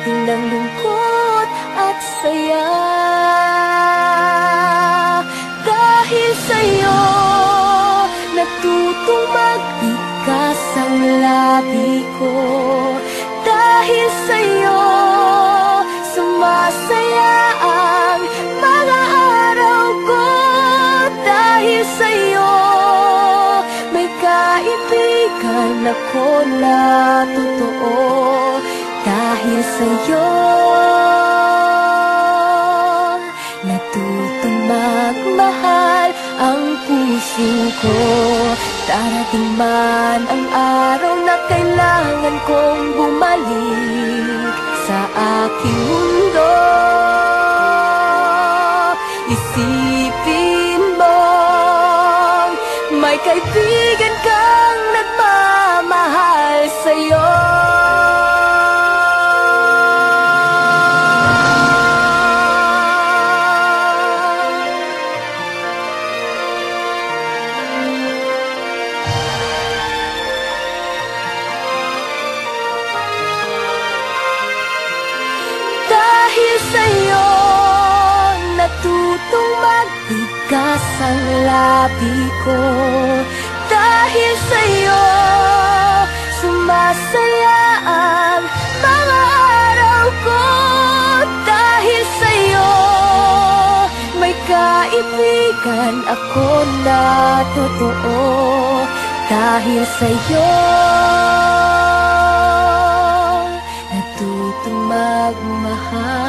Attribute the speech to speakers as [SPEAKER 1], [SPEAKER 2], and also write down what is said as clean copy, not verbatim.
[SPEAKER 1] dumating ng lungkot at saya. Dahil sa'yo natutong magbigas ang labi ko. Dahil sa'yo sumasaya ang mga araw ko. Dahil sa'yo may kaibigan ako na totoo. Dahil sa'yo natutong magmahal ang puso ko. Darating man ang araw na kailangan kong bumalik sa aking mundo. Isipin mo, may kaibigan kang nagmamahal sa'yo. Dahil sa'yo natutong magbigas ang labi ko. Dahil sa'yo sumasaya ang mga araw ko. Dahil sa'yo may kaibigan ako na totoo. Dahil sa'yo natutong magmahal